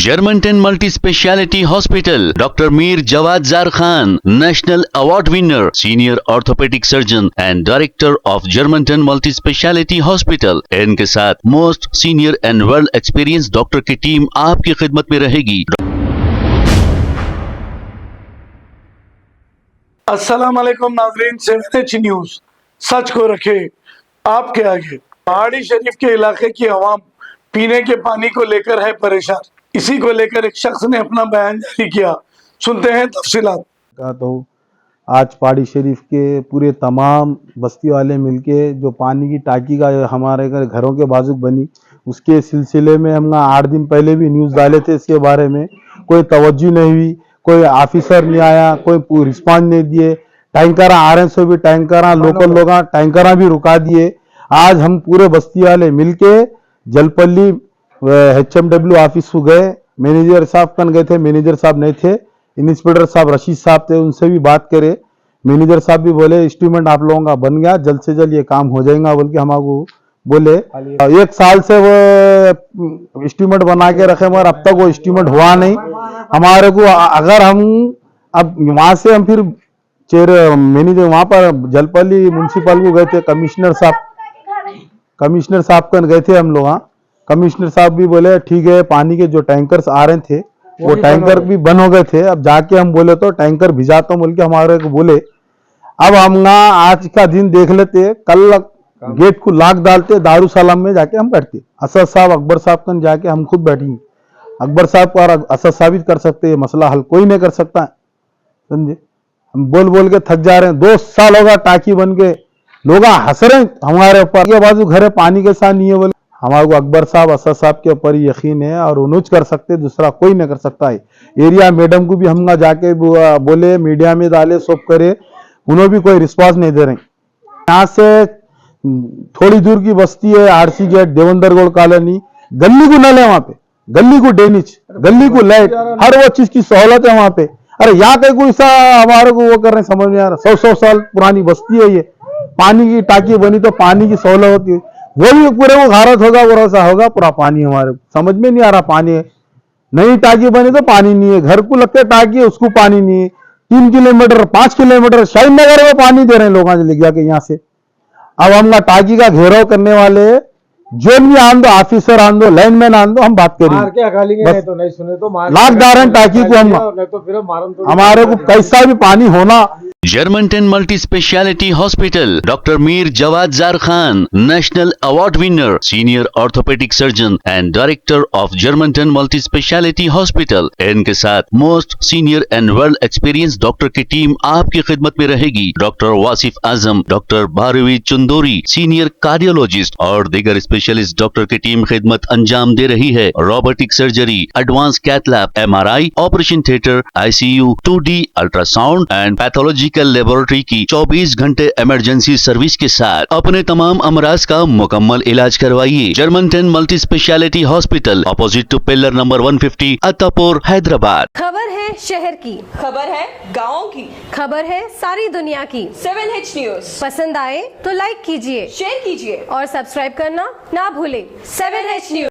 Germanton multi speciality hospital, doctor Mir Jawad Zar Khan, national award winner, senior orthopaedic surgeon and director of Germanton multi speciality hospital. इनके साथ most senior and well experience doctor की team आपकी खिदमत में रहेगी। अस्सलाम वालेकुम नाज़रीन, 7H न्यूज सच को रखे आपके आगे। पहाड़ी शरीफ के इलाके की आवाम पीने के पानी को लेकर है परेशान। इसी को लेकर एक शख्स ने अपना बयान जारी किया, सुनते हैं तफसीलात। तो आज पहाड़ी शरीफ के पूरे तमाम बस्ती वाले मिलके जो पानी की टाकी का हमारे घरों के बाजू बनी, उसके सिलसिले में हम 8 दिन पहले भी न्यूज़ डाले थे। इसके बारे में कोई तवज्जो नहीं हुई, कोई ऑफिसर नहीं आया, कोई रिस्पॉन्स नहीं दिए। टैंकर आ रहे सो भी टैंकर लोकल लोग टैंकर भी रुका दिए। आज हम पूरे बस्ती वाले मिलके जलपल्ली HMW ऑफिस को गए। मैनेजर साहब कन गए थे, मैनेजर साहब नहीं थे। इंस्पेक्टर साहब रशीद साहब थे, उनसे भी बात करे। मैनेजर साहब भी बोले इंस्ट्रूमेंट आप लोगों का बन गया, जल्द से जल्द ये काम हो जाएगा बोल के हमको बोले। 1 साल से वो इंस्ट्रूमेंट बना के रखे मगर अब तक वो इंस्ट्रूमेंट हुआ नहीं हमारे को। अगर हम अब वहां से हम फिर मैनेजर वहां पर जलपल्ली म्यूनसिपल को गए थे, कमिश्नर साहब कन गए थे हम लोग। कमिश्नर साहब भी बोले ठीक है, पानी के जो टैंकर्स आ रहे थे वो टैंकर भी बंद हो गए थे। अब जाके हम बोले तो टैंकर भिजाता हूं बोल के हमारे को बोले। अब हम आज का दिन देख लेते, कल गेट को लॉक डालते, दारू सलाम में जाके हम बैठते। असद साहब अकबर साहब कन जाके हम खुद बैठेंगे। अकबर साहब को और असद साबित कर सकते हैं, मसला हल कोई नहीं कर सकता है, समझे। हम बोल बोल के थक जा रहे हैं। 2 साल होगा टाकी बन के, लोग हंस रहे हैं हमारे ऊपर। के बाजू घर है पानी के साथ नहीं है बोले। हमारे को अकबर साहब असद साहब के ऊपर यकीन है और उन्होंने कर सकते, दूसरा कोई नहीं कर सकता है। एरिया मैडम को भी हम जाके बोले, मीडिया में डाले, सब करे, उन्होंने भी कोई रिस्पॉन्स नहीं दे रहे। यहाँ से थोड़ी दूर की बस्ती है RC gate, Devender Goud colony, गली को नल है वहां पे, गली को ड्रेनेज, गली को लाइट, हर वो चीज की सहूलत है वहां पे। अरे यहाँ कहीं कोई सा हमारे को वो कर रहे हैं, समझ में आ रहा। 100 साल पुरानी बस्ती है ये। पानी की टाकी बनी तो पानी की सहूलत होती है, वो भी पूरे वो भारत होगा, भरोसा होगा पूरा पानी हमारे समझ में नहीं आ रहा। पानी है, नई टाकी बनी तो पानी नहीं है, घर को लगते टाकी है उसको पानी नहीं है। 3 किलोमीटर 5 किलोमीटर शाहीन नगर में पानी दे रहे हैं लोगों से ले जाके यहाँ से। अब हम टाकी का घेराव करने वाले जो भी आन दो, ऑफिसर आन दो, लाइनमैन आन दो, हम बात करेंगे। नहीं तो नहीं सुने तो लाख दारन टाकी को हम, नहीं तो फिर हमारे को कैसा भी पानी होना। Germanton multi speciality hospital, doctor Mir Jawad Zar Khan, national award winner, senior orthopaedic surgeon and director of Germanton multi speciality hospital. इनके साथ most senior and well experience doctor की टीम आपकी खिदमत में रहेगी। Doctor Wasif Azam, doctor Bharvi Chandori, senior cardiologist और दीगर स्पेशलिस्ट डॉक्टर की टीम खिदमत अंजाम दे रही है। Robotic surgery, advance cath lab, MRI, operation theatre, ICU, 2D ultrasound and pathological laboratory की 24 घंटे इमरजेंसी सर्विस के साथ अपने तमाम अमराज का मुकम्मल इलाज करवाइए। Germanten multi speciality hospital, opposite to pillar number 150, Attapur, Hyderabad. खबर है शहर की, खबर है गाँव की, खबर है सारी दुनिया की। 7H न्यूज पसंद आए तो लाइक कीजिए, शेयर कीजिए और सब्सक्राइब करना ना भूले। 7H news.